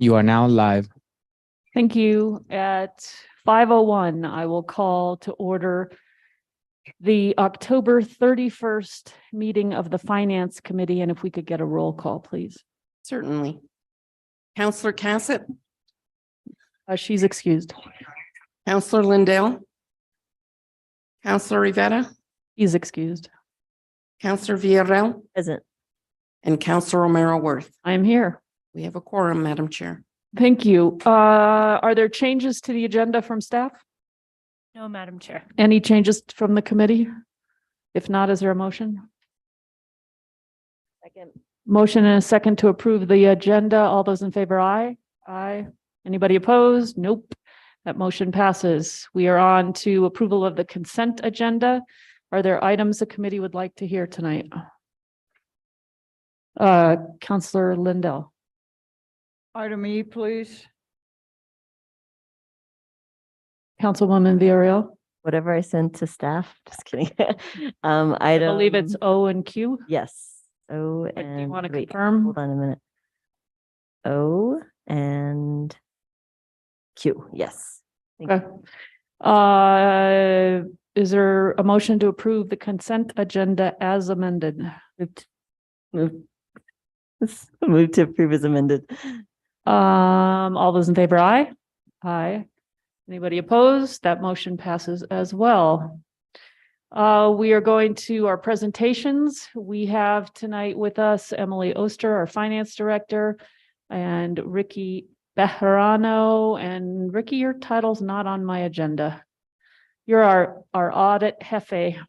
You are now live. Thank you. At 5:01, I will call to order the October 31st meeting of the Finance Committee, and if we could get a roll call, please. Certainly. Counselor Cassett, She's excused. Counselor Lindell, Counselor Rivera, He's excused. Counselor Villarreal, Present. and Counselor Romero Worth. I am here. We have a quorum, Madam Chair. Thank you. Are there changes to the agenda from staff? No, Madam Chair. Any changes from the committee? If not, is there a motion? Second. Motion and a second to approve the agenda. All those in favor, aye. Aye. Anybody opposed? Nope. That motion passes. We are on to approval of the consent agenda. Are there items the committee would like to hear tonight? Counselor Lindell. Item E, please. Councilwoman Villarreal. Whatever I sent to staff, just kidding. I believe it's O and Q. Yes. O Do you and want to wait, confirm? hold on a minute. O and Q, yes. Thank you. Okay. Is there a motion to approve the consent agenda as amended? Move. Move to approve as amended. All those in favor, aye? Aye. Anybody opposed? That motion passes as well. We are going to our presentations. We have tonight with us Emily Oster, our finance director, and Ricky Bejarano. And Ricky, your title's not on my agenda. You're our audit jefe.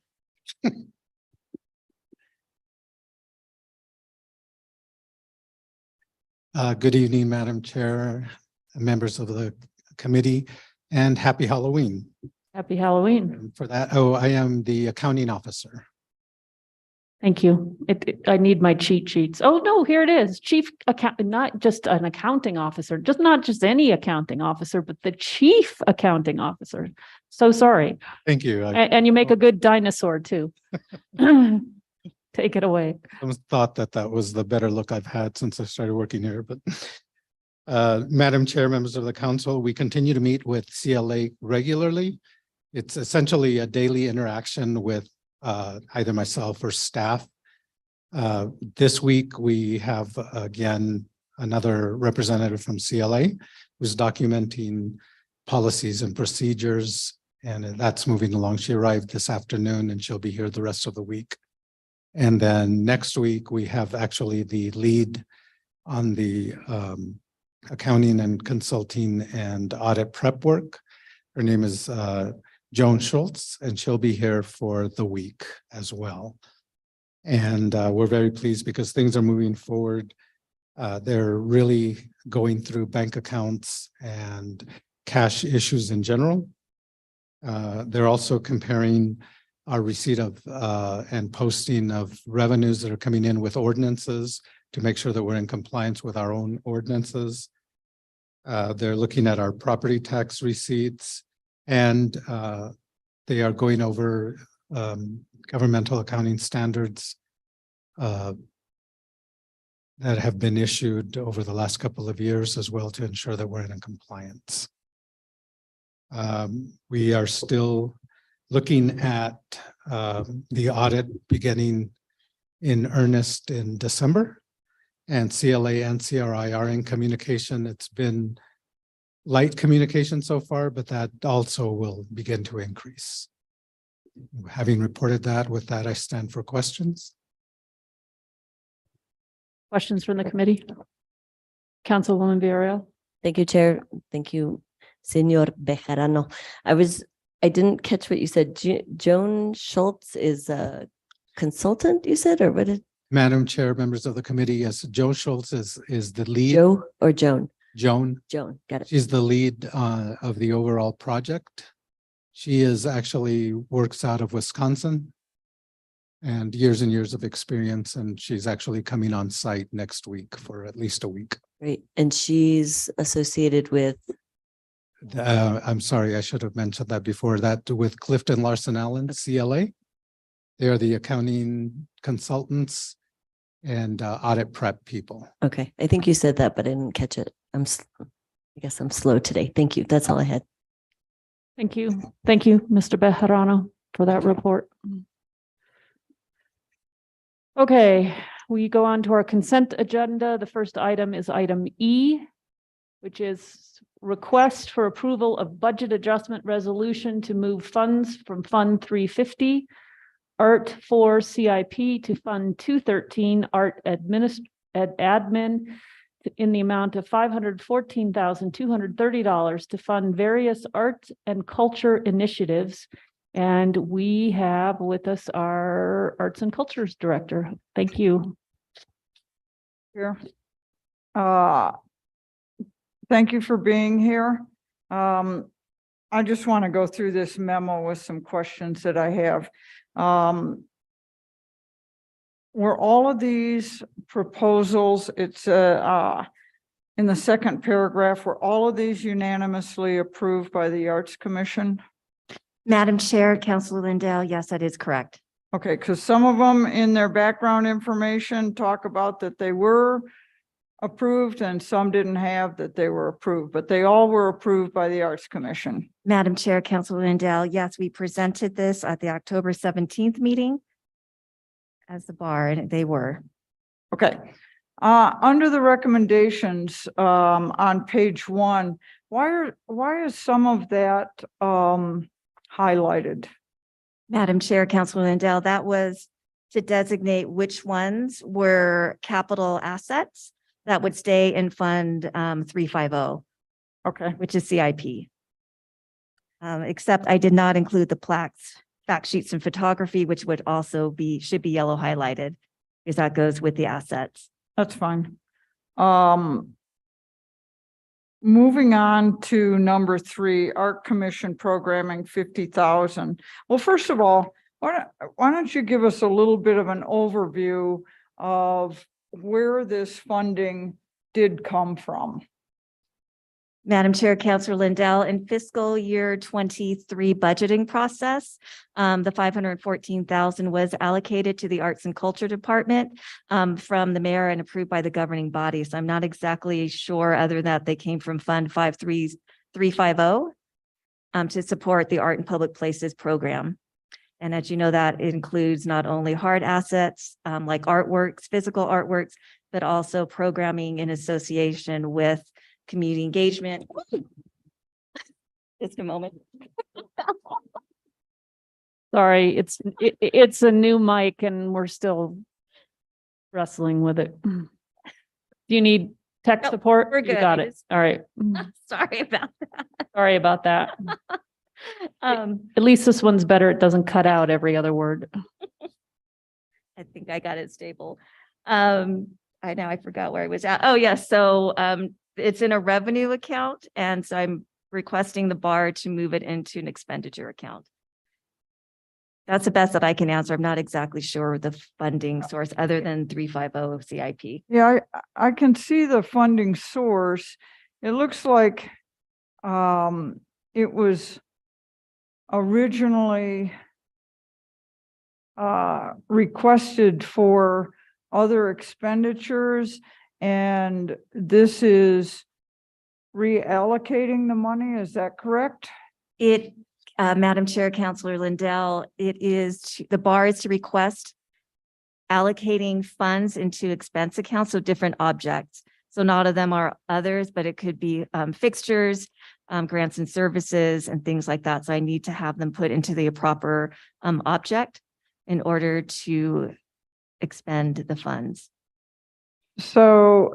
Good evening, Madam Chair, members of the committee, and happy Halloween. Happy Halloween. And for that, I am the accounting officer. Thank you. I need my cheat sheets. Oh, no, here it is. Chief account, not just an accounting officer, not just any accounting officer, but the chief accounting officer. So sorry. Thank you. And you make a good dinosaur too. Take it away. I thought that was the better look I've had since I started working here, but Madam Chair, members of the council, we continue to meet with CLA regularly. It's essentially a daily interaction with either myself or staff. This week, we have again another representative from CLA who's documenting policies and procedures, and that's moving along. She arrived this afternoon and she'll be here the rest of the week. And then next week, we have actually the lead on the accounting and consulting and audit prep work. Her name is Joan Schultz, and she'll be here for the week as well. And we're very pleased because things are moving forward. They're really going through bank accounts and cash issues in general. They're also comparing our receipt of and posting of revenues that are coming in with ordinances to make sure that we're in compliance with our own ordinances. They're looking at our property tax receipts, and they are going over governmental accounting standards that have been issued over the last couple of years as well to ensure that we're in compliance. We are still looking at the audit beginning in earnest in December, and CLA and CRI are in communication. It's been light communication so far, but that also will begin to increase. Having reported that, with that, I stand for questions. Questions from the committee? Councilwoman Villarreal. Thank you, Chair. Thank you, Senor Bejarano. I didn't catch what you said. Joan Schultz is a consultant, you said, or what did? Madam Chair, members of the committee, yes, Joe Schultz is the lead. Joe or Joan? Joan. Joan, got it. She's the lead of the overall project. She is actually works out of Wisconsin and years of experience, and she's actually coming on site next week for at least a week. Great. And she's associated with? I'm sorry, I should have mentioned that before, that with Clifton Larson Allen, CLA. They are the accounting consultants and audit prep people. Okay. I think you said that, but I didn't catch it. I guess I'm slow today. Thank you. That's all I had. Thank you. Thank you, Mr. Bejarano, for that report. Okay, we go on to our consent agenda. The first item is item E, which is request for approval of budget adjustment resolution to move funds from Fund 350, Art 4 CIP to Fund 213, Art Admin, in the amount of $514,230 to fund various arts and culture initiatives. And we have with us our Arts and Cultures Director. Thank you. Here. Thank you for being here. I just want to go through this memo with some questions that I have. Were all of these proposals, it's in the second paragraph, were all of these unanimously approved by the Arts Commission? Madam Chair, Councilor Lindell, yes, that is correct. Okay, because some of them in their background information talk about that they were approved and some didn't have that they were approved, but they all were approved by the Arts Commission. Madam Chair, Councilor Lindell, yes, we presented this at the October 17th meeting as the bar, and they were. Okay. Under the recommendations, on page 1, why is some of that, highlighted? Madam Chair, Councilor Lindell, that was to designate which ones were capital assets that would stay in Fund 350, Okay, which is CIP. Except I did not include the plaques, fact sheets and photography, which would also should be yellow highlighted because that goes with the assets. that's fine. Moving on to number 3, Art Commission programming 50,000. Well, first of all, why don't you give us a little bit of an overview of where this funding did come from? Madam Chair, Councilor Lindell, in fiscal year 23 budgeting process, the 514,000 was allocated to the Arts and Culture Department from the mayor and approved by the governing body. So I'm not exactly sure other than that they came from Fund 350 to support the Art and Public Places program. And as you know, that includes not only hard assets like artworks, physical artworks, but also programming in association with community engagement. Just a moment. Sorry, it's a new mic and we're still wrestling with it. Do you need tech Nope, support? we're You good. got I it. just- All right. Sorry about that. Sorry about that. At least this one's better. It doesn't cut out every other word. I think I got it stable. I forgot where I was at. Oh, yes. So it's in a revenue account. And so I'm requesting the bar to move it into an expenditure account. That's the best that I can answer. I'm not exactly sure the funding source other than 350 CIP. Yeah, I can see the funding source. It looks like it was originally requested for other expenditures, and this is reallocating the money. Is that correct? Madam Chair, Councilor Lindell, the bar is to request allocating funds into expense accounts, so different objects. So not of them are others, but it could be fixtures, grants and services and things like that. So I need to have them put into the proper object in order to expend the funds. So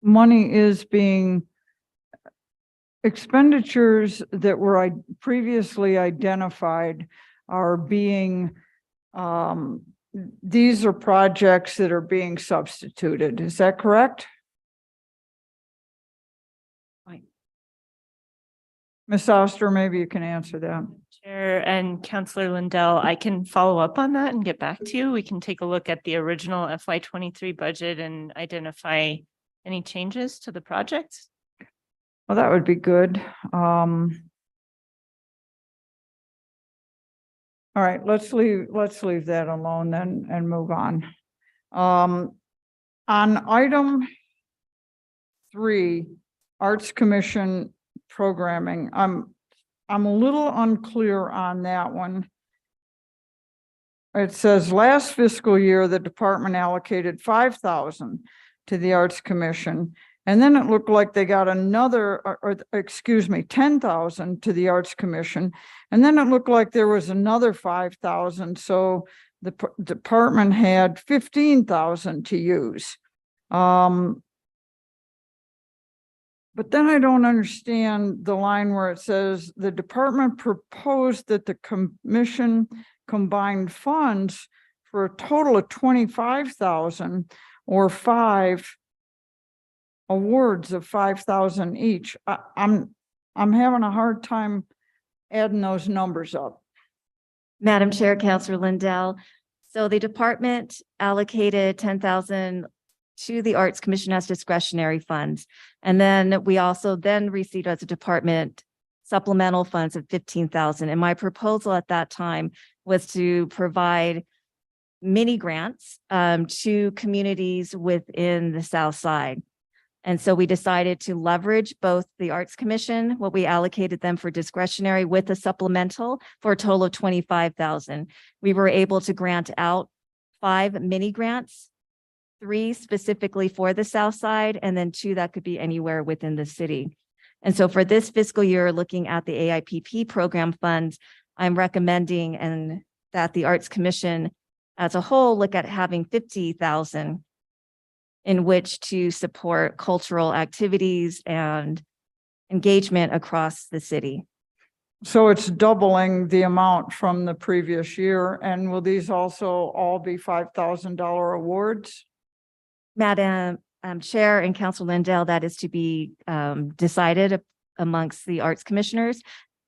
money is being expenditures that were previously identified are being these are projects that are being substituted. Is that correct? Right. Ms. Oster, maybe you can answer that. Chair and Councillor Lindell, I can follow up on that and get back to you. We can take a look at the original FY23 budget and identify any changes to the project. Well, that would be good. All right, let's leave that alone then and move on. On item 3, Arts Commission programming. I'm a little unclear on that one. It says last fiscal year, the department allocated 5,000 to the Arts Commission. And then it looked like they got another, excuse me, 10,000 to the Arts Commission. And then it looked like there was another 5,000. So the department had 15,000 to use. But then I don't understand the line where it says the department proposed that the commission combined funds for a total of 25,000 or 5 awards of 5,000 each. I'm having a hard time adding those numbers up. Madam Chair, Counselor Lindell. So the department allocated 10,000 to the Arts Commission as discretionary funds. And then we also then received as a department supplemental funds of 15,000. And my proposal at that time was to provide mini grants to communities within the South Side. And so we decided to leverage both the Arts Commission, what we allocated them for discretionary, with a supplemental for a total of 25,000. We were able to grant out 5 mini grants, 3 specifically for the South Side, and then 2 that could be anywhere within the city. And so for this fiscal year, looking at the AIPP program funds, I'm recommending and that the Arts Commission as a whole look at having 50,000 in which to support cultural activities and engagement across the city. So it's doubling the amount from the previous year. And will these also all be $5,000 awards? Madam Chair and Council Lindell, that is to be decided amongst the Arts Commissioners.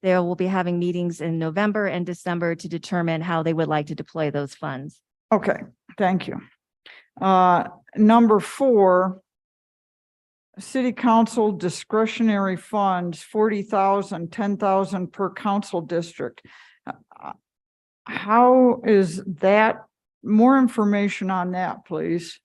They will be having meetings in November and December to determine how they would like to deploy those funds. Okay, thank you. Number 4, City Council discretionary funds, 40,000, 10,000 per council district. How is that? More information on that, please.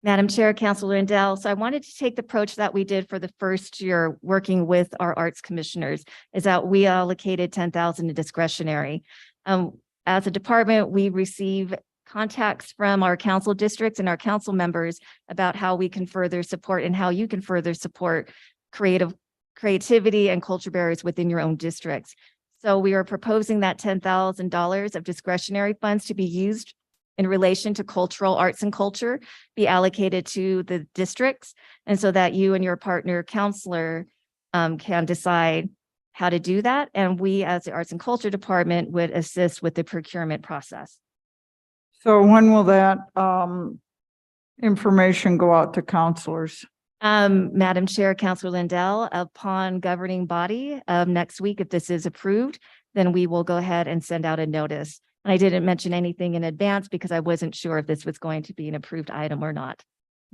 Madam Chair, Councilor Lindell. So I wanted to take the approach that we did for the first year working with our Arts Commissioners, is that we allocated 10,000 to discretionary. As a department, we receive contacts from our council districts and our council members about how we can further support and how you can further support creativity and culture barriers within your own districts. So we are proposing that $10,000 of discretionary funds to be used in relation to cultural arts and culture be allocated to the districts. And so that you and your partner counselor can decide how to do that. And we as the Arts and Culture Department would assist with the procurement process. So when will that information go out to counselors? Madam Chair, Councilor Lindell, upon governing body next week, if this is approved, then we will go ahead and send out a notice. And I didn't mention anything in advance because I wasn't sure if this was going to be an approved item or not.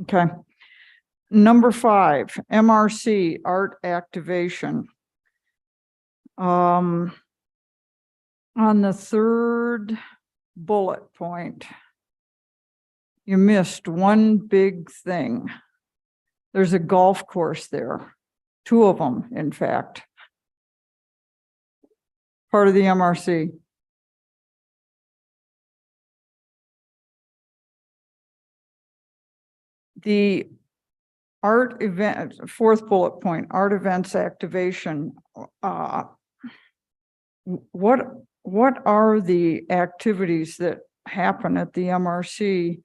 Okay. Number 5, MRC art activation. On the 3rd bullet point, you missed one big thing. There's a golf course there, 2 of them, in fact. Part of the MRC. The art event, 4th bullet point, art events activation. What are the activities that happen at the MRC?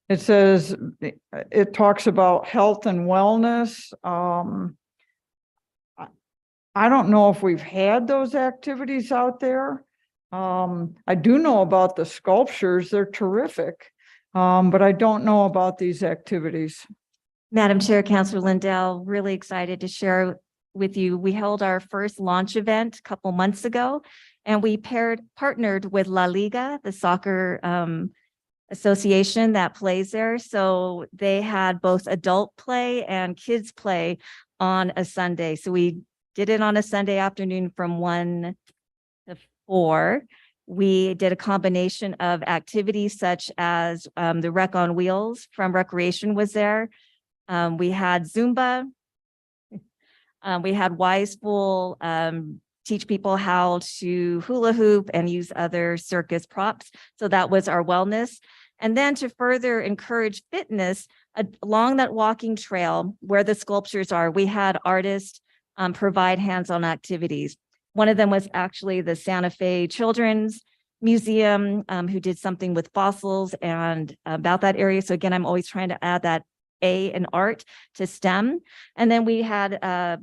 It says, it talks about health and wellness. I don't know if we've had those activities out there. I do know about the sculptures, they're terrific. But I don't know about these activities. Madam Chair, Councilor Lindell, really excited to share with you. We held our first launch event a couple months ago, and we partnered with La Liga, the soccer association that plays there. So they had both adult play and kids play on a Sunday. So we did it on a Sunday afternoon from 1 to 4. We did a combination of activities such as the Rec on Wheels from Recreation was there. We had Zumba. We had Wiseful, teach people how to hula hoop and use other circus props. So that was our wellness. And then to further encourage fitness along that walking trail where the sculptures are, we had artists provide hands-on activities. One of them was actually the Santa Fe Children's Museum, who did something with fossils and about that area. So again, I'm always trying to add that A in art to STEM. And then we had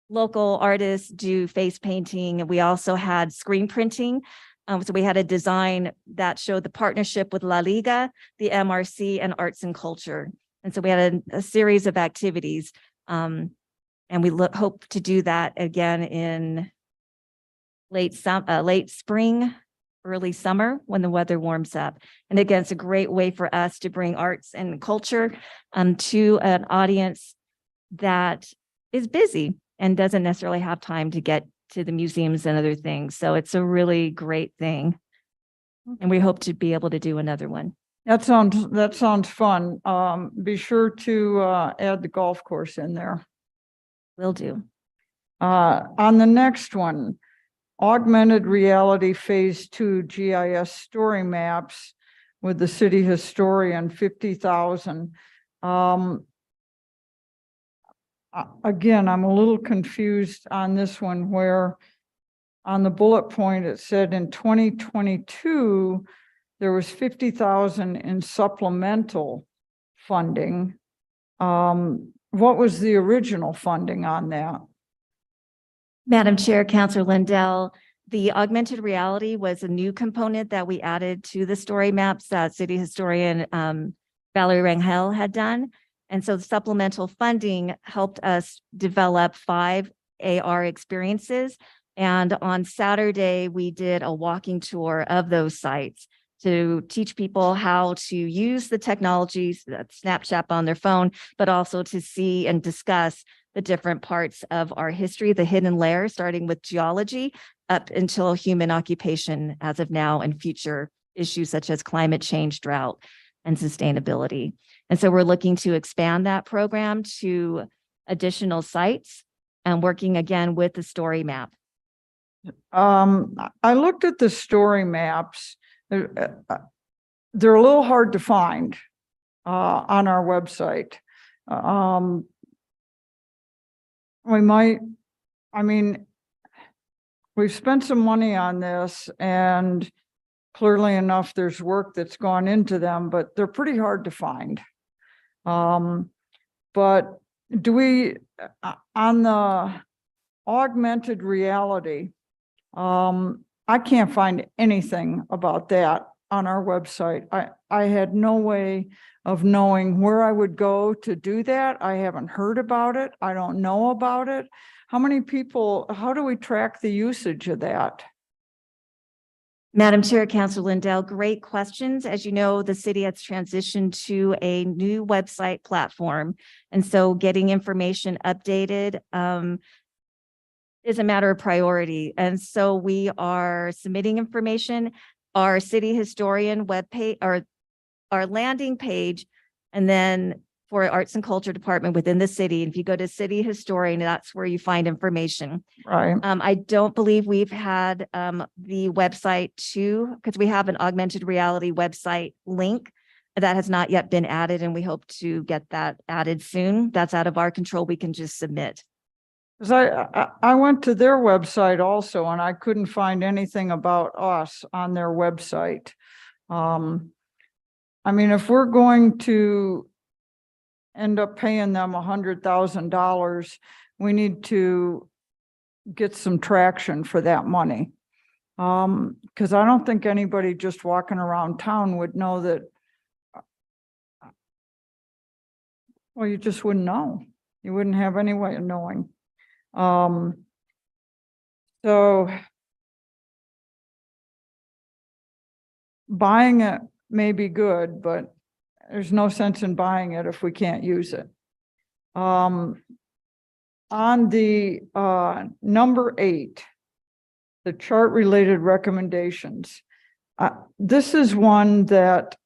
local artists do face painting. We also had screen printing. So we had a design that showed the partnership with La Liga, the MRC, and Arts and Culture. And so we had a series of activities. And we hope to do that again in late spring, early summer when the weather warms up. And again, it's a great way for us to bring arts and culture to an audience that is busy and doesn't necessarily have time to get to the museums and other things. So it's a really great thing. And we hope to be able to do another one. That sounds fun. Be sure to add the golf course in there. Will do. On the next one, augmented reality phase 2 GIS story maps with the city historian, 50,000. Again, I'm a little confused on this one where on the bullet point, it said in 2022, there was 50,000 in supplemental funding. What was the original funding on that? Madam Chair, Councilor Lindell, the augmented reality was a new component that we added to the story maps that city historian Valerie Rangel had done. And so the supplemental funding helped us develop 5 AR experiences. And on Saturday, we did a walking tour of those sites to teach people how to use the technologies that Snapchat on their phone, but also to see and discuss the different parts of our history, the hidden layers, starting with geology up until human occupation as of now and future issues such as climate change, drought, and sustainability. And so we're looking to expand that program to additional sites and working again with the story map. I looked at the story maps. They're a little hard to find on our website. We've spent some money on this, and clearly enough, there's work that's gone into them, but they're pretty hard to find. But do we, on the augmented reality, I can't find anything about that on our website. I had no way of knowing where I would go to do that. I haven't heard about it. I don't know about it. How do we track the usage of that? Madam Chair, Councilor Lindell, great questions. As you know, the city has transitioned to a new website platform. And so getting information updated is a matter of priority. And so we are submitting information, our city historian webpage, our landing page, and then for Arts and Culture Department within the city. And if you go to City Historian, that's where you find information. Right. I don't believe we've had the website too, because we have an augmented reality website link that has not yet been added, and we hope to get that added soon. That's out of our control. We can just submit. Because I went to their website also, and I couldn't find anything about us on their website. If we're going to end up paying them $100,000, we need to get some traction for that money. Because I don't think anybody just walking around town would know that. Well, you just wouldn't know. You wouldn't have any way of knowing. So buying it may be good, but there's no sense in buying it if we can't use it. On the number 8, the chart related recommendations. This is one that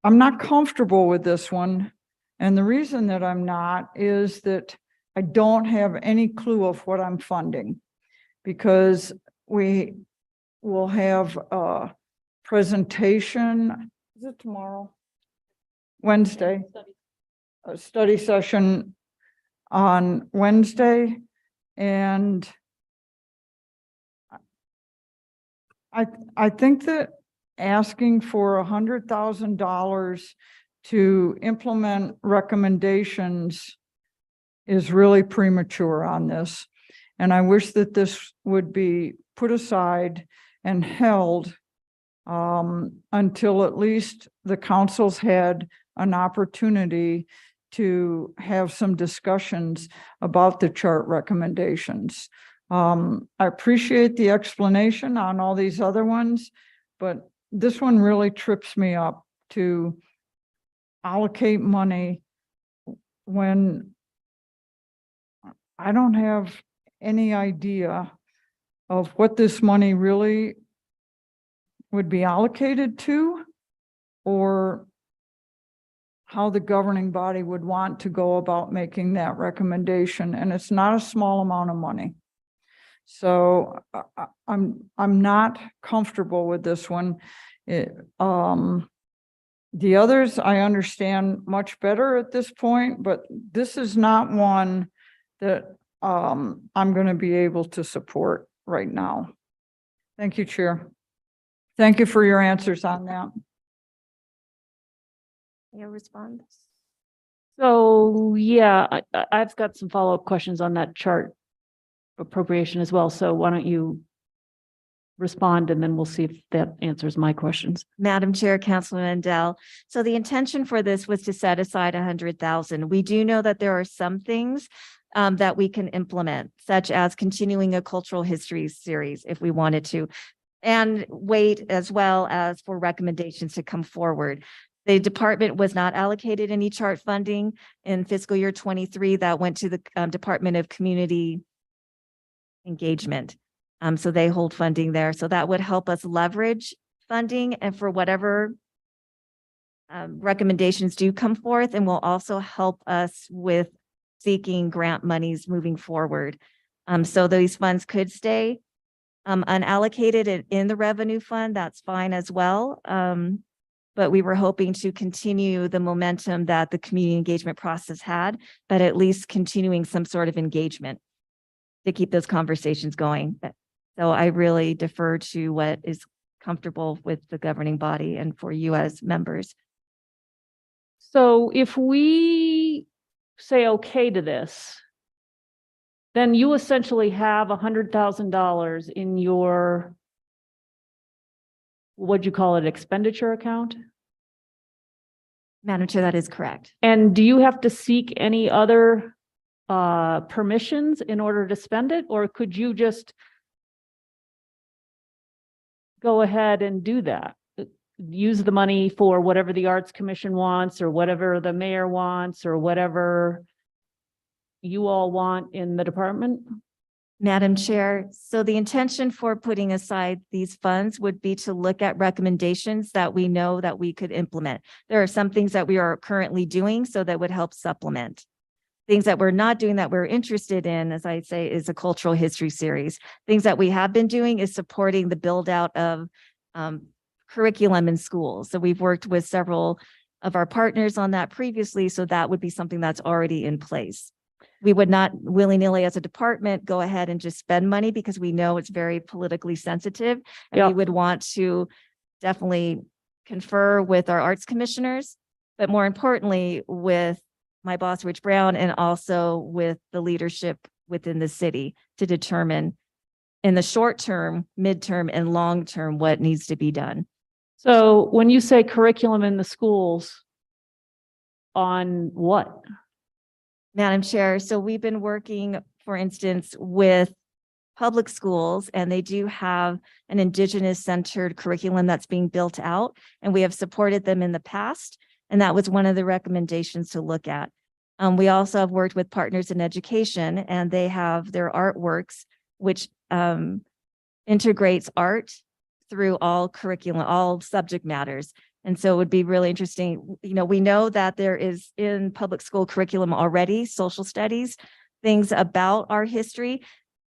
I'm not comfortable with this one. And the reason that I'm not is that I don't have any clue of what I'm funding. Because we will have a presentation, is it tomorrow? Wednesday? A study session on Wednesday, and I think that asking for $100,000 to implement recommendations is really premature on this. And I wish that this would be put aside and held until at least the council's had an opportunity to have some discussions about the chart recommendations. I appreciate the explanation on all these other ones, but this one really trips me up to allocate money when I don't have any idea of what this money really would be allocated to, or how the governing body would want to go about making that recommendation. And it's not a small amount of money. So I'm not comfortable with this one. The others I understand much better at this point, but this is not one that I'm going to be able to support right now. Thank you, Chair. Thank you for your answers on that. Your response? So, yeah, I've got some follow-up questions on that chart appropriation as well. So why don't you respond, and then we'll see if that answers my questions. Madam Chair, Councilor Mandel. So the intention for this was to set aside 100,000. We do know that there are some things that we can implement, such as continuing a cultural history series if we wanted to, and wait as well as for recommendations to come forward. The department was not allocated any chart funding in fiscal year 23. That went to the Department of Community Engagement. So they hold funding there. So that would help us leverage funding, and for whatever recommendations do come forth, and will also help us with seeking grant monies moving forward. So these funds could stay unallocated in the revenue fund. That's fine as well. But we were hoping to continue the momentum that the community engagement process had, but at least continuing some sort of engagement to keep those conversations going. So I really defer to what is comfortable with the governing body and for you as members. So if we say okay to this, then you essentially have $100,000 in your, what'd you call it, expenditure account? Madam Chair, that is correct. And do you have to seek any other permissions in order to spend it? Or could you just go ahead and do that? Use the money for whatever the Arts Commission wants, or whatever the mayor wants, or whatever you all want in the department? Madam Chair, so the intention for putting aside these funds would be to look at recommendations that we know that we could implement. There are some things that we are currently doing, so that would help supplement. Things that we're not doing that we're interested in, as I say, is a cultural history series. Things that we have been doing is supporting the build out of curriculum in schools. So we've worked with several of our partners on that previously. So that would be something that's already in place. We would not willy-nilly as a department go ahead and just spend money, because we know it's very politically sensitive. And Yeah. we would want to definitely confer with our arts commissioners, but more importantly, with my boss, Rich Brown, and also with the leadership within the city to determine in the short term, midterm, and long term what needs to be done. So when you say curriculum in the schools, on what? Madam Chair, so we've been working, for instance, with public schools, and they do have an Indigenous centered curriculum that's being built out, and we have supported them in the past. And that was one of the recommendations to look at. We also have worked with Partners in Education, and they have their artworks, which integrates art through all curriculum, all subject matters. And so it would be really interesting, we know that there is in public school curriculum already, social studies, things about our history.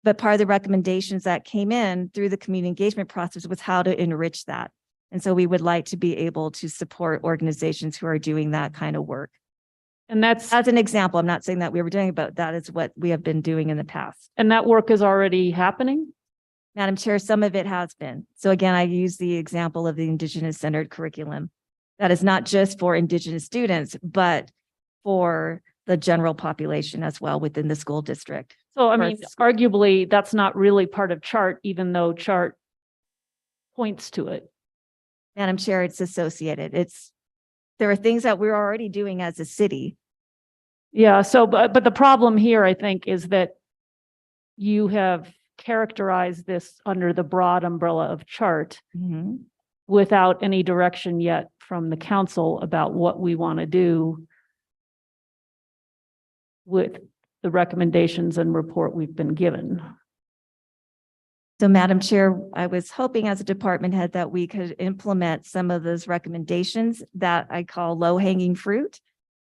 But part of the recommendations that came in through the community engagement process was how to enrich that. And so we would like to be able to support organizations who are doing that kind of work. And that's, As an example, I'm not saying that we were doing it, but that is what we have been doing in the past. and that work is already happening? Madam Chair, some of it has been. So again, I use the example of the Indigenous centered curriculum. That is not just for Indigenous students, but for the general population as well within the school district. So I For mean, us. arguably, that's not really part of chart, even though chart points to it. Madam Chair, it's associated. There are things that we're already doing as a city. Yeah, so, but the problem here, I think, is that you have characterized this under the broad umbrella of chart without any direction yet from the council about what we want to do with the recommendations and report we've been given. So Madam Chair, I was hoping as a department head that we could implement some of those recommendations that I call low hanging fruit.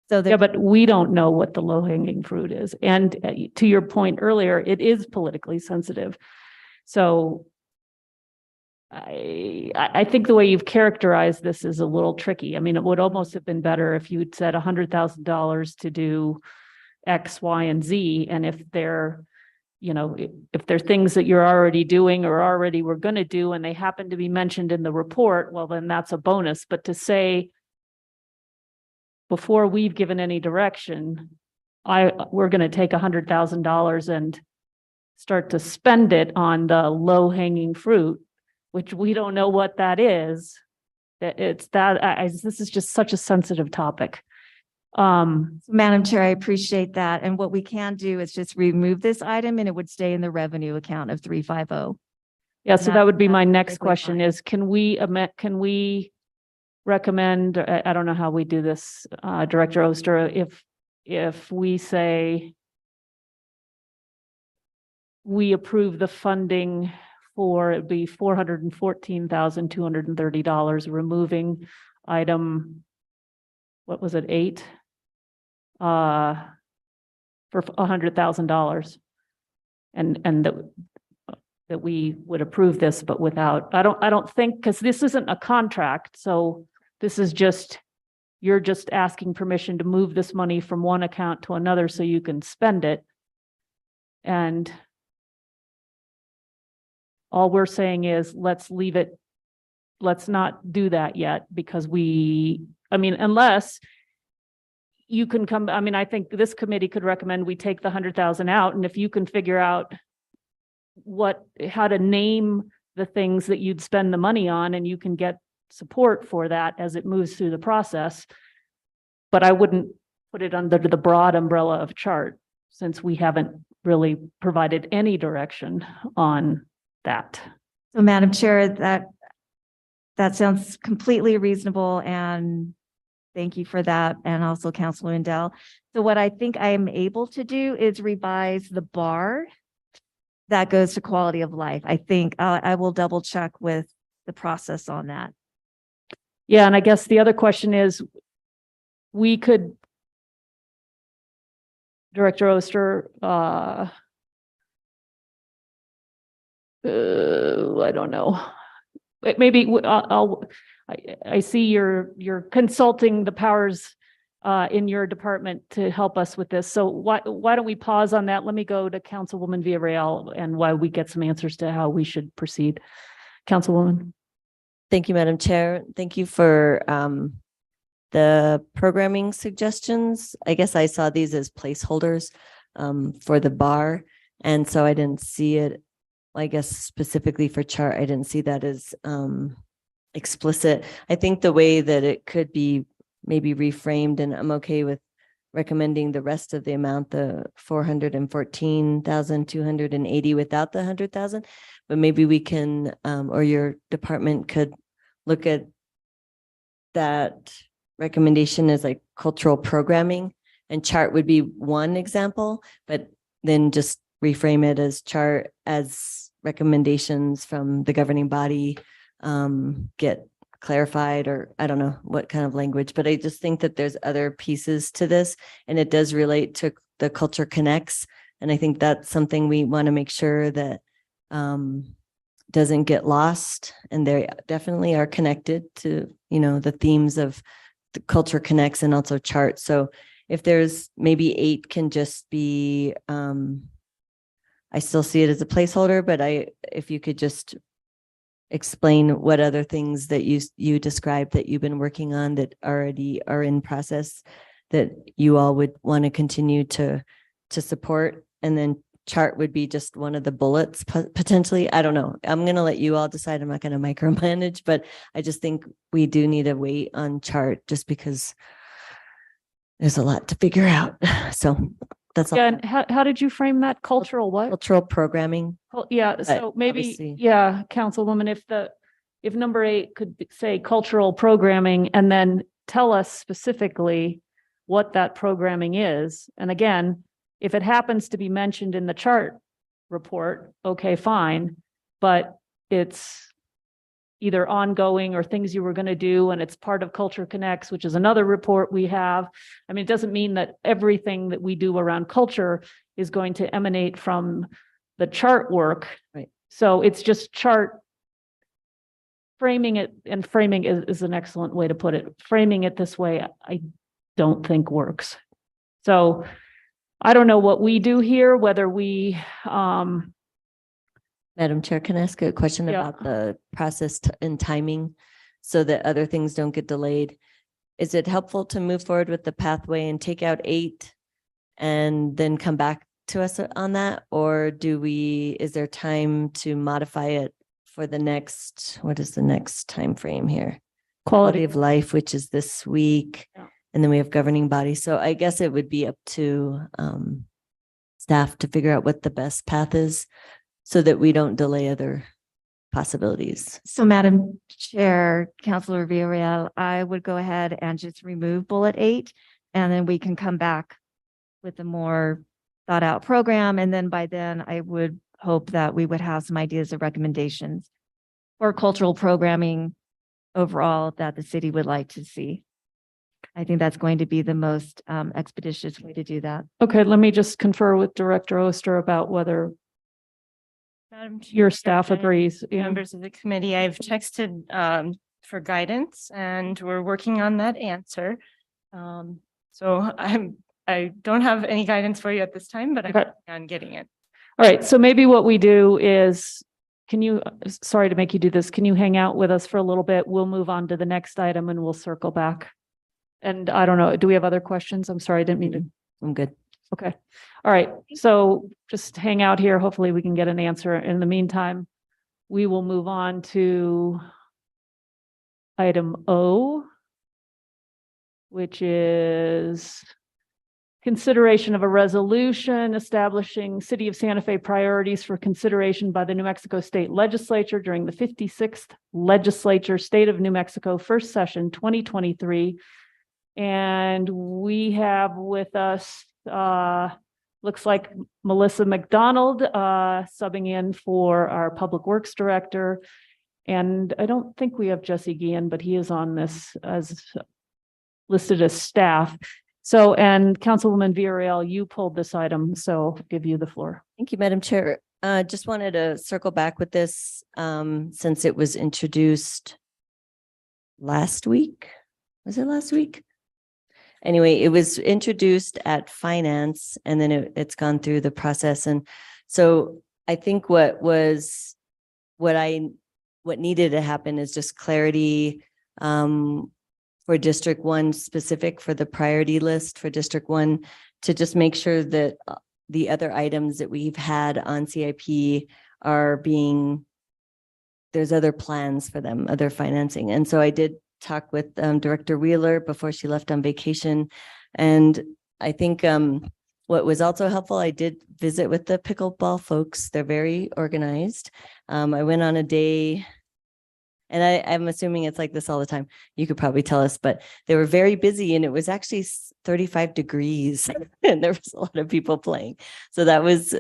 So Yeah, that, but we don't know what the low hanging fruit is. And to your point earlier, it is politically sensitive. So I think the way you've characterized this is a little tricky. I mean, it would almost have been better if you'd said $100,000 to do X, Y, and Z. And if they're, if they're things that you're already doing or already were going to do, and they happen to be mentioned in the report, well, then that's a bonus. But to say, before we've given any direction, we're going to take $100,000 and start to spend it on the low hanging fruit, which we don't know what that is. This is just such a sensitive topic. Madam Chair, I appreciate that. And what we can do is just remove this item and it would stay in the revenue account of 350. Yeah, so that would be my That's next perfectly question fine. is, can we recommend, I don't know how we do this, Director Oster, if we say we approve the funding for, it'd be $414,230, removing item, what was it, 8? For $100,000. And that we would approve this, but without, I don't think, because this isn't a contract, so this is just, you're just asking permission to move this money from one account to another so you can spend it. And all we're saying is, let's leave it, let's not do that yet, because unless you can come, I think this committee could recommend we take the 100,000 out, and if you can figure out how to name the things that you'd spend the money on, and you can get support for that as it moves through the process. But I wouldn't put it under the broad umbrella of chart, since we haven't really provided any direction on that. So Madam Chair, that sounds completely reasonable, and thank you for that. And also Councilor Lindell. So what I think I am able to do is revise the bar that goes to quality of life. I think I will double check with the process on that. Yeah, and I guess the other question is, we could, Director Oster, I don't know. Maybe I see you're consulting the powers in your department to help us with this. So why don't we pause on that? Let me go to Councilwoman Villarreal and why we get some answers to how we should proceed. Councilwoman. Thank you, Madam Chair. Thank you for the programming suggestions. I guess I saw these as placeholders for the bar. And so I didn't see it, I guess specifically for chart, I didn't see that as explicit. I think the way that it could be maybe reframed, and I'm okay with recommending the rest of the amount, the 414,280 without the 100,000, but maybe we can, or your department could look at that recommendation as like cultural programming, and chart would be one example, but then just reframe it as chart as recommendations from the governing body get clarified, or I don't know what kind of language, but I just think that there's other pieces to this, and it does relate to the Culture Connects. And I think that's something we want to make sure that doesn't get lost. And they definitely are connected to, the themes of the Culture Connects and also chart. So if there's maybe 8 can just be, I still see it as a placeholder, but if you could just explain what other things that you described that you've been working on that already are in process that you all would want to continue to support. And then chart would be just one of the bullets potentially. I don't know. I'm going to let you all decide. I'm not going to micromanage, but I just think we do need to wait on chart just because there's a lot to figure out. So that's all. Yeah, and how did you frame that? Cultural what? Cultural programming. Yeah, so maybe, obviously- yeah, Councilwoman, if number 8 could say cultural programming and then tell us specifically what that programming is. And again, if it happens to be mentioned in the chart report, okay, fine. But it's either ongoing or things you were going to do, and it's part of Culture Connects, which is another report we have. I mean, it doesn't mean that everything that we do around culture is going to emanate from the chart work. Right. So it's just chart framing it, and framing is an excellent way to put it. Framing it this way, I don't think works. So I don't know what we do here, whether we, Madam Chair, can I ask a question Yeah. about the process and timing so that other things don't get delayed? Is it helpful to move forward with the pathway and take out 8 and then come back to us on that? Or is there time to modify it for the next, what is the next time frame here? Quality of life, which is this week. Yeah. And then we have governing body. So I guess it would be up to staff to figure out what the best path is so that we don't delay other possibilities. So Madam Chair, Councilor Villarreal, I would go ahead and just remove bullet 8, and then we can come back with a more thought out program. And then by then I would hope that we would have some ideas of recommendations for cultural programming overall that the city would like to see. I think that's going to be the most expeditious way to do that. okay, let me just confer with Director Oster about whether Madam Chair, your staff and members Members of the committee, I've texted for guidance and we're working on that answer. So I don't have any guidance for you at this time, but I'm Okay. working on getting it. All right, so maybe what we do is, sorry to make you do this, can you hang out with us for a little bit? We'll move on to the next item and we'll circle back. And I don't know, do we have other questions? I'm sorry, I didn't mean to. I'm good. Okay. All right. So just hang out here. Hopefully we can get an answer. In the meantime, we will move on to item O, which is consideration of a resolution establishing City of Santa Fe priorities for consideration by the New Mexico State Legislature during the 56th Legislature, State of New Mexico, first session 2023. And we have with us, looks like Melissa McDonald, subbing in for our Public Works Director. And I don't think we have Jesse Guillen, but he is on this as listed as staff. So, and Councilwoman Villarreal, you pulled this item, so I'll give you the floor. Thank you, Madam Chair. Just wanted to circle back with this since it was introduced last week. Was it last week? Anyway, it was introduced at finance and then it's gone through the process. And so I think what needed to happen is just clarity for District 1 specific for the priority list for District 1 to just make sure that the other items that we've had on CIP are there's other plans for them, other financing. And so I did talk with Director Wheeler before she left on vacation. And I think what was also helpful, I did visit with the pickleball folks. They're very organized. I went on a day And I'm assuming it's like this all the time. You could probably tell us, but they were very busy and it was actually 35 degrees and there was a lot of people playing. So that was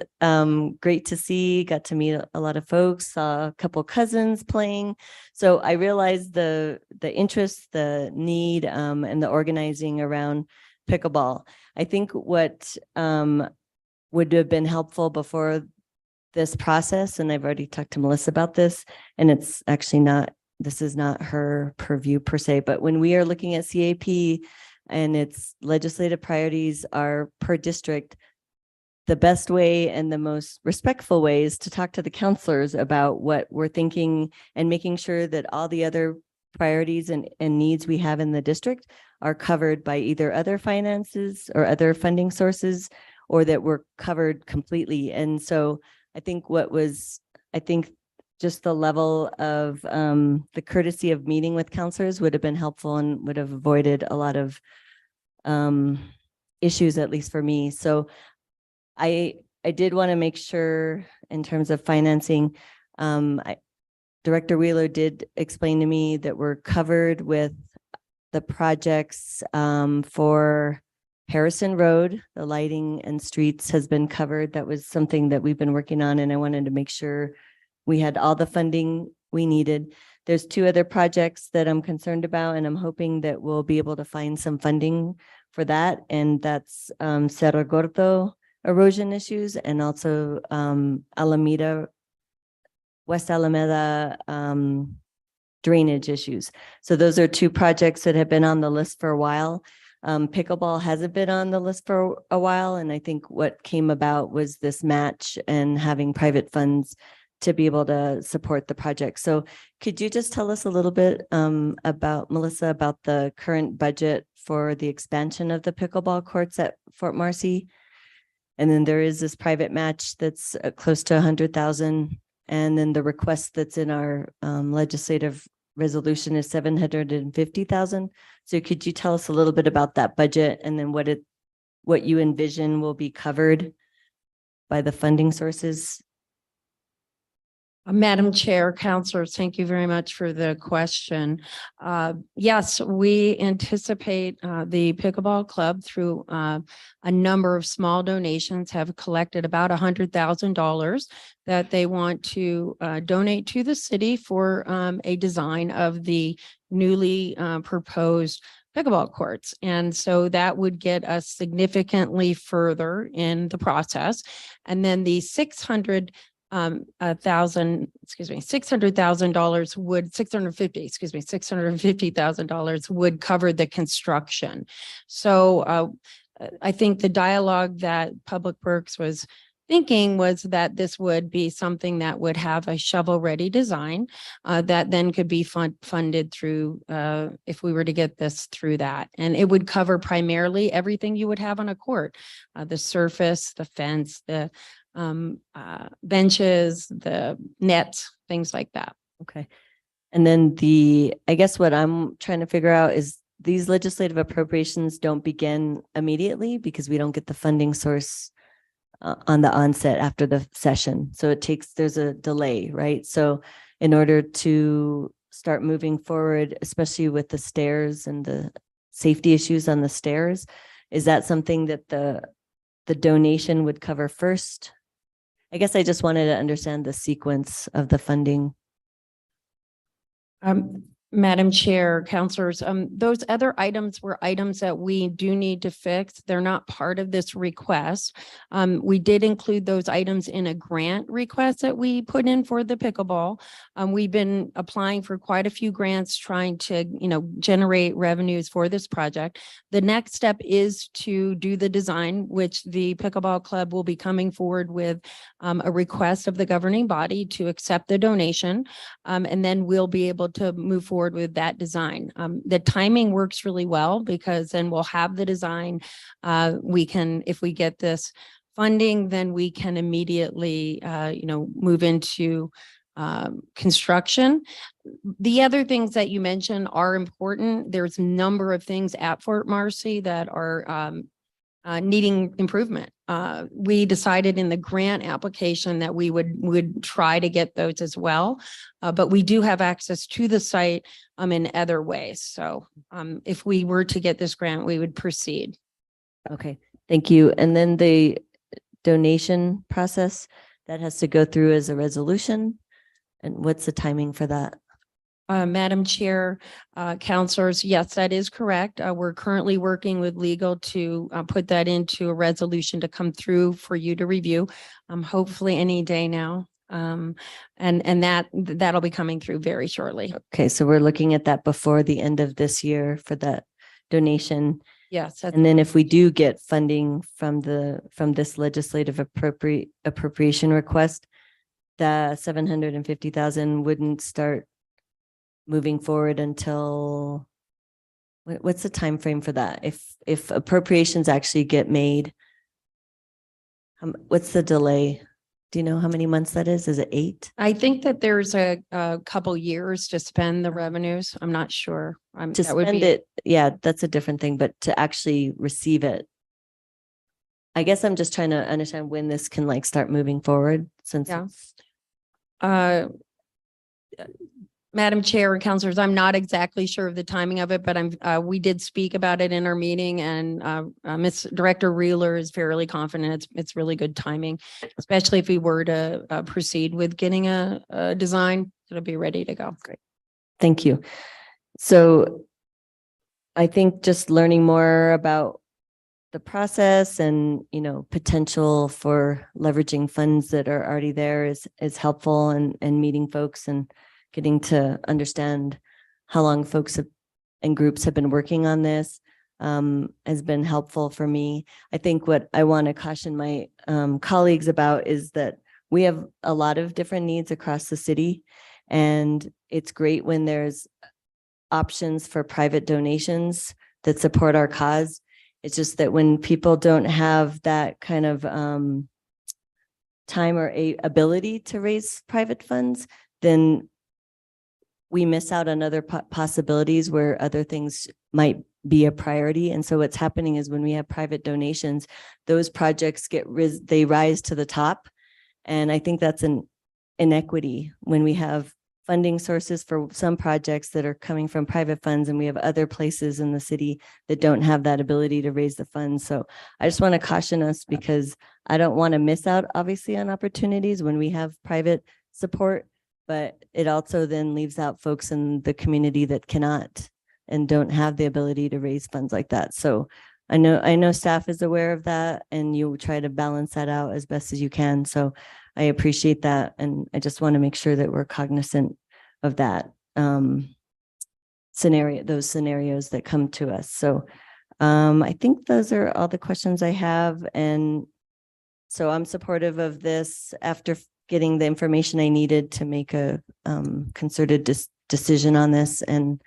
great to see. Got to meet a lot of folks, saw a couple cousins playing. So I realized the interest, the need, and the organizing around pickleball. I think what would have been helpful before this process, and I've already talked to Melissa about this, and it's actually not, this is not her purview per se, but when we are looking at CAP and its legislative priorities are per district, the best way and the most respectful way is to talk to the counselors about what we're thinking and making sure that all the other priorities and needs we have in the district are covered by either other finances or other funding sources, or that we're covered completely. And so I think just the level of the courtesy of meeting with counselors would have been helpful and would have avoided a lot of issues, at least for me. So I did want to make sure in terms of financing, Director Wheeler did explain to me that we're covered with the projects for Harrison Road, the lighting and streets has been covered. That was something that we've been working on, and I wanted to make sure we had all the funding we needed. There's 2 other projects that I'm concerned about, and I'm hoping that we'll be able to find some funding for that. And that's Cerro Gordo erosion issues and also West Alameda drainage issues. So those are 2 projects that have been on the list for a while. Pickleball hasn't been on the list for a while. And I think what came about was this match and having private funds to be able to support the project. So could you just tell us a little bit about, Melissa, about the current budget for the expansion of the pickleball courts at Fort Marcy? And then there is this private match that's close to 100,000. And then the request that's in our legislative resolution is 750,000. So could you tell us a little bit about that budget and then what you envision will be covered by the funding sources? Madam Chair, Councilors, thank you very much for the question. Yes, we anticipate the Pickleball Club through a number of small donations have collected about $100,000 that they want to donate to the city for a design of the newly proposed pickleball courts. And so that would get us significantly further in the process. And then the $650,000 would cover the construction. So I think the dialogue that Public Works was thinking was that this would be something that would have a shovel-ready design that then could be funded through if we were to get this through that. And it would cover primarily everything you would have on a court, the surface, the fence, the benches, the nets, things like that. Okay. And then I guess what I'm trying to figure out is these legislative appropriations don't begin immediately because we don't get the funding source on the onset after the session. So there's a delay, right? So in order to start moving forward, especially with the stairs and the safety issues on the stairs, is that something that the donation would cover first? I guess I just wanted to understand the sequence of the funding. Madam Chair, Councilors, those other items were items that we do need to fix. They're not part of this request. We did include those items in a grant request that we put in for the pickleball. We've been applying for quite a few grants, trying to, generate revenues for this project. The next step is to do the design, which the Pickleball Club will be coming forward with a request of the governing body to accept the donation. And then we'll be able to move forward with that design. The timing works really well because then we'll have the design. If we get this funding, then we can immediately, move into construction. The other things that you mentioned are important. There's a number of things at Fort Marcy that are needing improvement. we decided in the grant application that we would try to get those as well. But we do have access to the site in other ways. So if we were to get this grant, we would proceed. Okay, thank you. And then the donation process that has to go through as a resolution? And what's the timing for that? Madam Chair, counselors, yes, that is correct. We're currently working with legal to put that into a resolution to come through for you to review. Hopefully any day now. And that'll be coming through very shortly. Okay, so we're looking at that before the end of this year for that donation. Yes. that's- And then if we do get funding from this legislative appropriation request, the 750,000 wouldn't start moving forward until what's the time frame for that? If appropriations actually get made, what's the delay? Do you know how many months that is? Is it 8? I think that there's a couple years to spend the revenues. I'm not sure. To that would spend be- it, yeah, that's a different thing, but to actually receive it. I guess I'm just trying to understand when this can like start moving forward since Yeah. it's Madam Chair and Councilors, I'm not exactly sure of the timing of it, but we did speak about it in our meeting and Ms. Director Reeler is fairly confident it's really good timing, especially if we were to proceed with getting a design, it'll be ready to go. Great. Thank you. So I think just learning more about the process and, potential for leveraging funds that are already there is helpful and meeting folks and getting to understand how long folks and groups have been working on this has been helpful for me. I think what I want to caution my colleagues about is that we have a lot of different needs across the city, and it's great when there's options for private donations that support our cause. It's just that when people don't have that kind of time or ability to raise private funds, then we miss out on other possibilities where other things might be a priority. And so what's happening is when we have private donations, those projects they rise to the top. And I think that's an inequity when we have funding sources for some projects that are coming from private funds, and we have other places in the city that don't have that ability to raise the funds. So I just want to caution us, because I don't want to miss out, obviously, on opportunities when we have private support, but it also then leaves out folks in the community that cannot and don't have the ability to raise funds like that. So I know staff is aware of that, and you will try to balance that out as best as you can. So I appreciate that. And I just want to make sure that we're cognizant of that those scenarios that come to us. So I think those are all the questions I have. And so I'm supportive of this after getting the information I needed to make a concerted decision on this. And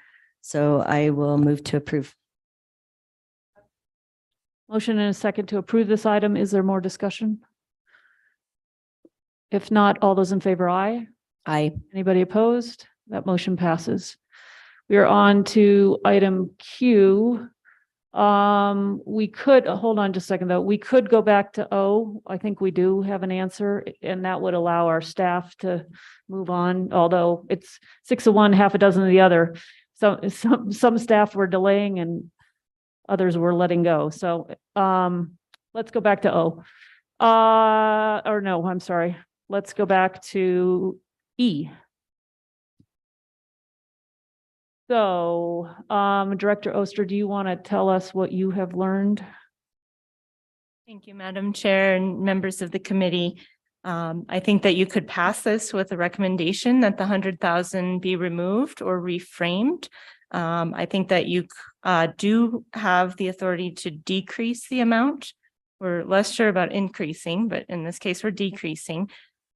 so I will move to approve. Motion and a second to approve this item. Is there more discussion? If not, all those in favor, aye. Aye. Anybody opposed? That motion passes. We are on to item Q. We could, hold on just a second though. We could go back to O. I think we do have an answer, and that would allow our staff to move on, although it's 6 of one, half a dozen of the other. So some staff were delaying and others were letting go. So let's go back to O. Or no, I'm sorry. Let's go back to E. So, Director Oster, do you want to tell us what you have learned? Thank you, Madam Chair and members of the committee. I think that you could pass this with a recommendation that the 100,000 be removed or reframed. I think that you do have the authority to decrease the amount. We're less sure about increasing, but in this case, we're decreasing.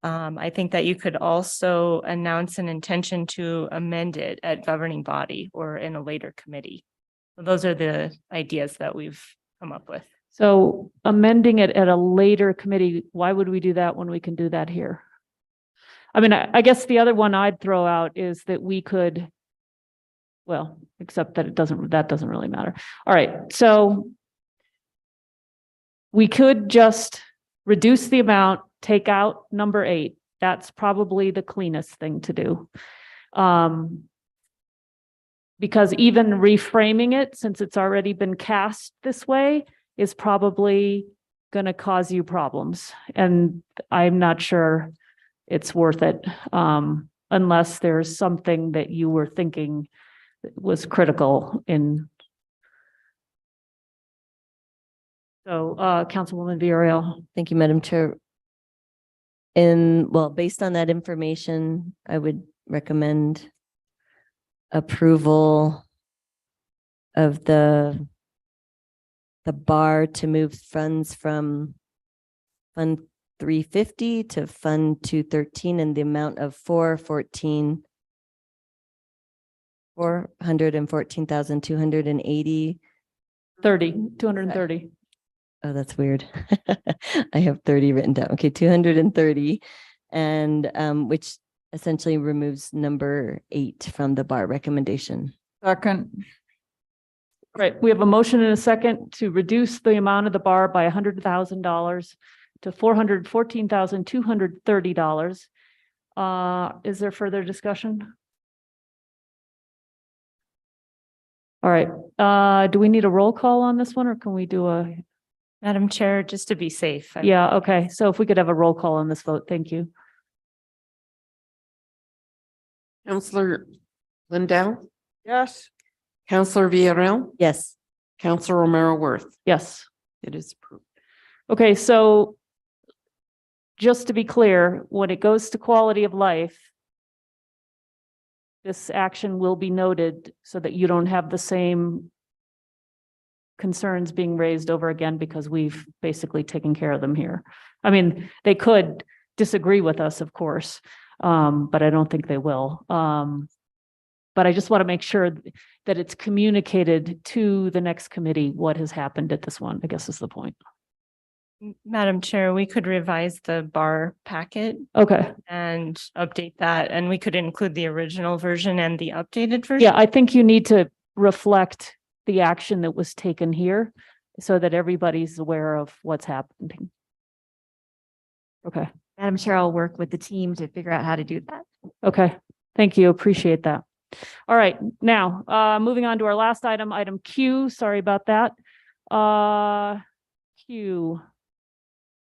I think that you could also announce an intention to amend it at governing body or in a later committee. So those are the ideas that we've come up with. So amending it at a later committee, why would we do that when we can do that here? I mean, I guess the other one I'd throw out is that we could, well, except that that doesn't really matter. All right, so we could just reduce the amount, take out number 8. That's probably the cleanest thing to do. Because even reframing it, since it's already been cast this way, is probably going to cause you problems. And I'm not sure it's worth it, unless there's something that you were thinking was critical in. So, Councilwoman Villarreal. Thank you, Madam Chair. Based on that information, I would recommend approval of the bar to move funds from Fund 350 to Fund 213 in the amount of 414,280. 230. Oh, that's weird. I have 30 written down. Okay, 230. And which essentially removes number 8 from the bar recommendation. Second, Right, we have a motion and a second to reduce the amount of the bar by $100,000 to $414,230. Is there further discussion? All right, do we need a roll call on this one, or can we do a? Madam Chair, just to be safe. Yeah, okay, so if we could have a roll call on this vote, thank you. Counselor Lindell, yes, Counselor Villarreal, Yes. Counselor Romero Worth. Yes. It is approved. Okay, so just to be clear, when it goes to quality of life, this action will be noted so that you don't have the same concerns being raised over again, because we've basically taken care of them here. I mean, they could disagree with us, of course, but I don't think they will. But I just want to make sure that it's communicated to the next committee what has happened at this one, I guess is the point. Madam Chair, we could revise the bar packet Okay. and update that, and we could include the original version and the updated version. Yeah, I think you need to reflect the action that was taken here so that everybody's aware of what's happening. Okay, Madam Chair, I'll work with the team to figure out how to do that. okay. Thank you. Appreciate that. All right, now, moving on to our last item, item Q. Sorry about that. Q.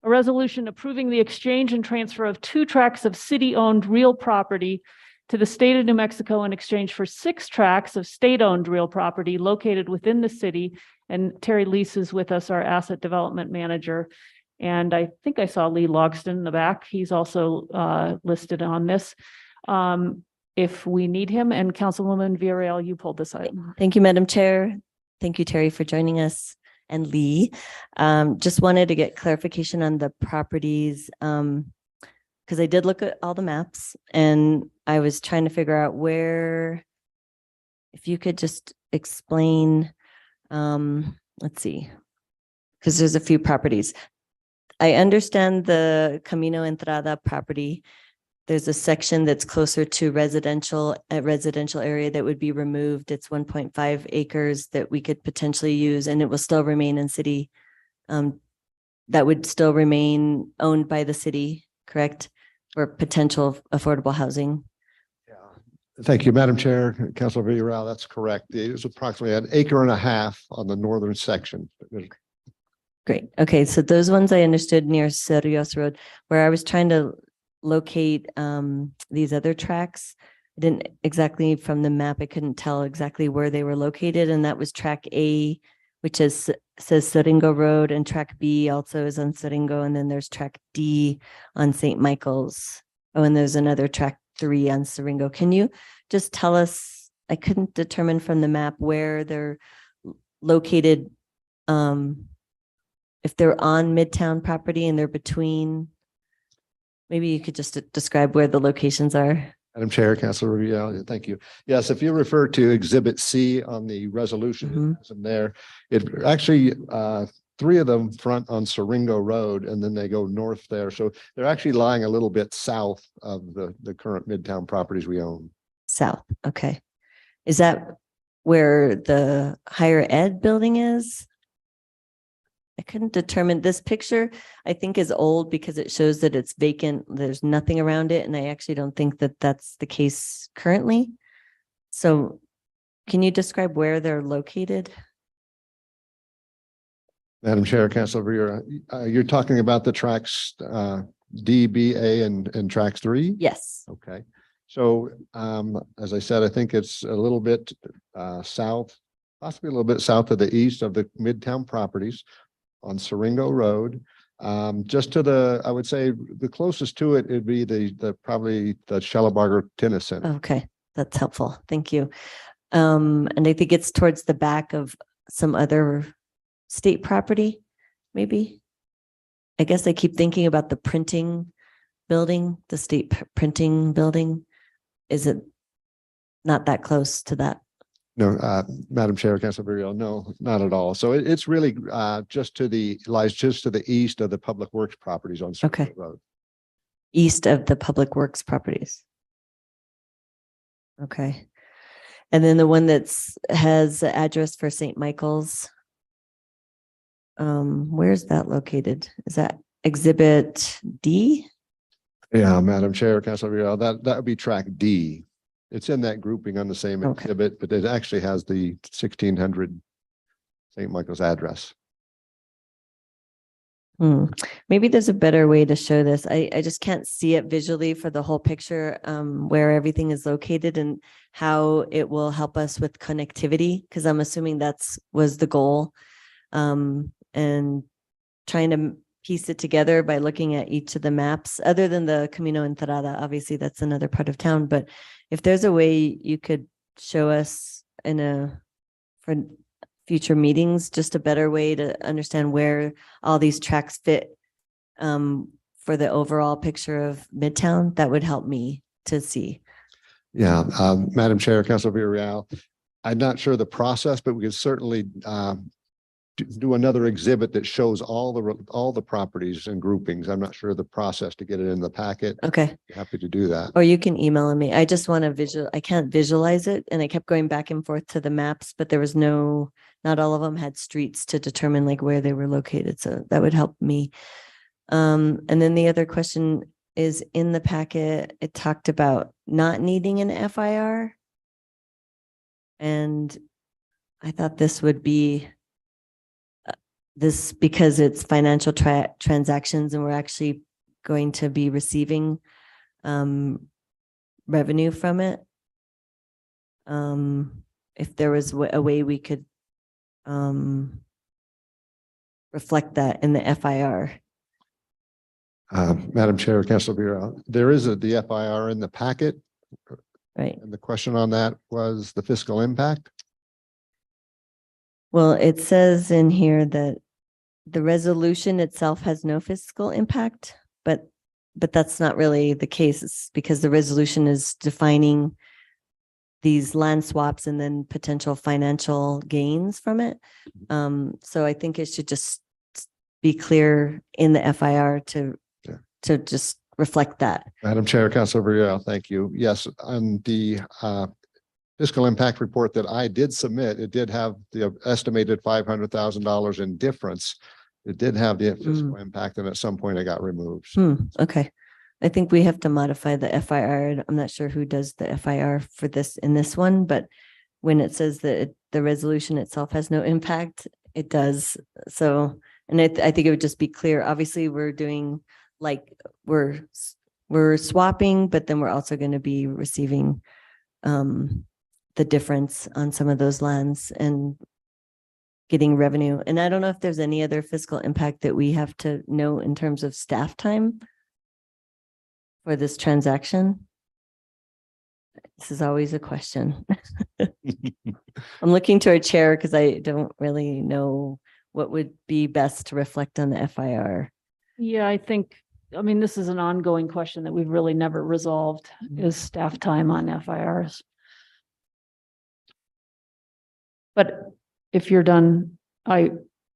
A resolution approving the exchange and transfer of 2 tracts of city-owned real property to the state of New Mexico in exchange for 6 tracts of state-owned real property located within the city. And Terry Lease is with us, our asset development manager. And I think I saw Lee Logston in the back. He's also listed on this. If we need him, and Councilwoman Villarreal, you pulled this item. Thank you, Madam Chair. Thank you, Terry, for joining us, and Lee. Just wanted to get clarification on the properties, because I did look at all the maps and I was trying to figure out where, if you could just explain, let's see, because there's a few properties. I understand the Camino Entrada property. There's a section that's closer to a residential area that would be removed. It's 1.5 acres that we could potentially use, and it will still remain in city. That would still remain owned by the city, correct? For potential affordable housing. Thank you, Madam Chair, Councilor Villarreal, that's correct. It was approximately 1.5 acres on the northern section. Great. Okay, so those ones I understood near Cerrillos Road, where I was trying to locate these other tracks. I didn't exactly, from the map, I couldn't tell exactly where they were located, and that was track A, which says Siringo Road, and track B also is on Siringo, and then there's track D on St. Michael's. Oh, and there's another track 3 on Siringo. Can you just tell us, I couldn't determine from the map where they're located, if they're on Midtown property and they're between. Maybe you could just describe where the locations are. Madam Chair, Councilor Villarreal, thank you. Yes, if you refer to Exhibit C on the resolution, it's in there, it actually, 3 of them front on Siringo Road, and then they go north there. So they're actually lying a little bit south of the current Midtown properties we own. South, okay. Is that where the higher ed building is? I couldn't determine this picture, I think is old because it shows that it's vacant. There's nothing around it. And I actually don't think that that's the case currently. So can you describe where they're located? Madam Chair, Councilor Viera, you're talking about the tracks D, B, A, and tracks 3? Yes. Okay. So as I said, I think it's a little bit south, possibly a little bit south of the east of the Midtown properties on Siringo Road. Just to the, I would say the closest to it, it'd be probably the Shellabarger Tennis Center. Okay, that's helpful. Thank you. And I think it's towards the back of some other state property, maybe. I guess I keep thinking about the printing building, the state printing building. Is it not that close to that? No, Madam Chair, Councilor Viera, no, not at all. So it's really lies just to the east of the Public Works properties on Okay. Siringo Road. East of the Public Works properties. Okay. And then the one has the address for St. Michael's. Where's that located? Is that Exhibit D? Yeah, Madam Chair, Councilor Viera, that would be track D. It's in that grouping on the same Okay. exhibit, but it actually has the 1600 St. Michael's address. Maybe there's a better way to show this. I just can't see it visually for the whole picture, where everything is located and how it will help us with connectivity, because I'm assuming was the goal. And trying to piece it together by looking at each of the maps, other than the Camino Entrada, obviously that's another part of town, but if there's a way you could show us for future meetings, just a better way to understand where all these tracks fit for the overall picture of Midtown, that would help me to see. Yeah, Madam Chair, Councilor Villarreal, I'm not sure the process, but we could certainly do another exhibit that shows all the properties and groupings. I'm not sure the process to get it in the packet. Okay. Happy to do that. Or you can email me. I just want to I can't visualize it. And I kept going back and forth to the maps, but there was not all of them had streets to determine like where they were located. So that would help me. And then the other question is, in the packet, it talked about not needing an FIR. And I thought this would be because it's financial transactions and we're actually going to be receiving revenue from it. If there was a way we could reflect that in the FIR. Madam Chair, Councilor Villarreal, there is the FIR in the packet. Right. And the question on that was the fiscal impact. Well, it says in here that the resolution itself has no fiscal impact, but that's not really the case. It's because the resolution is defining these land swaps and then potential financial gains from it. So I think it should just be clear in the FIR to just reflect that. Madam Chair, Councilor Villarreal, thank you. Yes, on the fiscal impact report that I did submit, it did have the estimated $500,000 in difference. It did have the fiscal impact, and at some point it got removed. Okay. I think we have to modify the FIR. I'm not sure who does the FIR for in this one, but when it says that the resolution itself has no impact, it does. So, and I think it would just be clear. Obviously, we're doing we're swapping, but then we're also going to be receiving the difference on some of those lands and getting revenue. And I don't know if there's any other fiscal impact that we have to know in terms of staff time for this transaction. This is always a question. I'm looking to our chair because I don't really know what would be best to reflect on the FIR. Yeah, this is an ongoing question that we've really never resolved, is staff time on FIRs. But if you're done,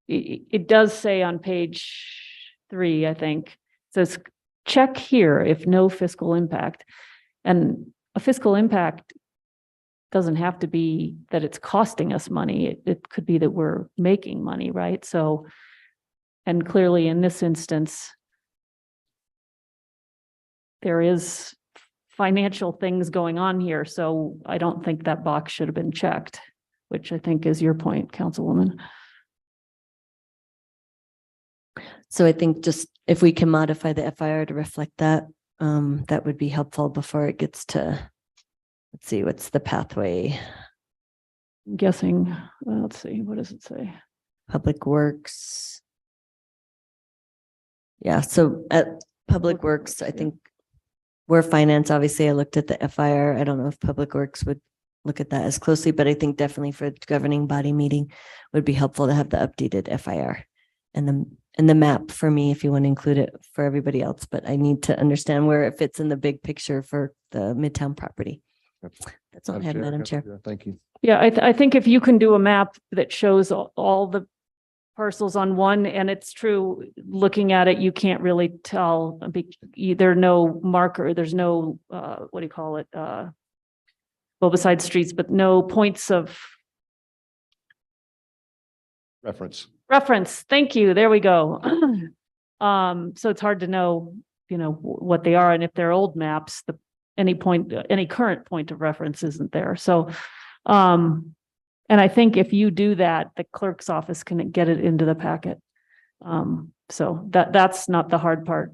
it does say on page 3, I think, it says, check here if no fiscal impact. And a fiscal impact doesn't have to be that it's costing us money. It could be that we're making money, right? So And clearly in this instance, there is financial things going on here, so I don't think that box should have been checked, which I think is your point, Councilwoman. So I think just if we can modify the FIR to reflect that, that would be helpful before it gets to, let's see, what's the pathway? I'm guessing, well, let's see, what does it say? Public Works. Yeah, so at Public Works, I think we're finance, obviously, I looked at the FIR. I don't know if Public Works would look at that as closely, but I think definitely for the governing body meeting would be helpful to have the updated FIR and the map for me, if you want to include it for everybody else, but I need to understand where it fits in the big picture for the Midtown property. That's all I have, Madam Chair. Thank you. Yeah, I think if you can do a map that shows all the parcels on one, and it's true, looking at it, you can't really tell, there are no marker, there's no, what do you call it? Beside streets, but no points of reference. Thank you. There we go. So it's hard to know, what they are. And if they're old maps, any current point of reference isn't there. So, and I think if you do that, the clerk's office can get it into the packet. So that's not the hard part.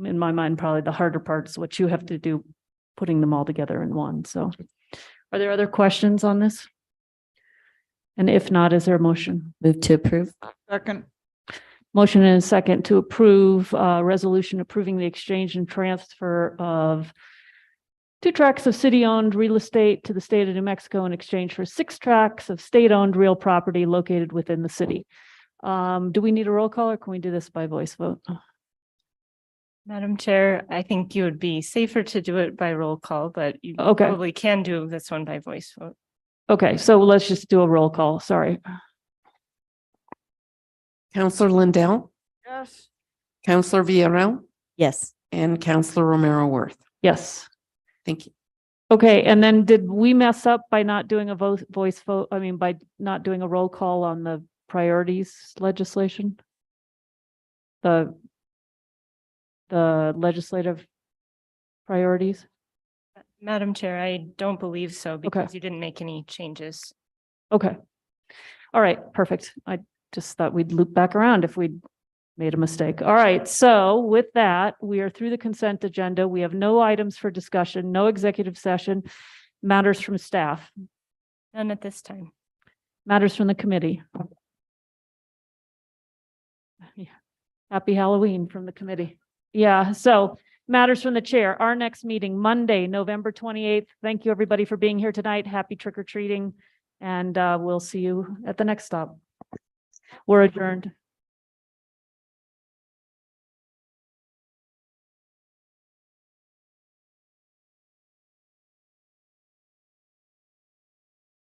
In my mind, probably the harder part is what you have to do, putting them all together in one. So are there other questions on this? And if not, is there a motion? Move to approve. Second, Motion and a second to approve resolution approving the exchange and transfer of 2 tracts of city-owned real estate to the state of New Mexico in exchange for 6 tracts of state-owned real property located within the city. Do we need a roll call or can we do this by voice vote? Madam Chair, I think you would be safer to do it by roll call, but you Okay. probably can do this one by voice vote. Okay, so let's just do a roll call. Sorry. Counselor Lindell, yes. Counselor Villarreal, Yes. and Counselor Romero Worth. Yes. Thank you. Okay, and then did we mess up by not doing a voice vote? I mean, by not doing a roll call on the priorities legislation? The legislative priorities? Madam Chair, I don't believe so because you didn't make any changes. Okay. All right, perfect. I just thought we'd loop back around if we'd made a mistake. All right, so with that, we are through the consent agenda. We have no items for discussion, no executive session, matters from staff, None at this time. matters from the committee. Yeah. Happy Halloween from the committee. Yeah, so matters from the chair. Our next meeting, Monday, November 28th. Thank you, everybody, for being here tonight. Happy trick or treating. And we'll see you at the next stop. We're adjourned.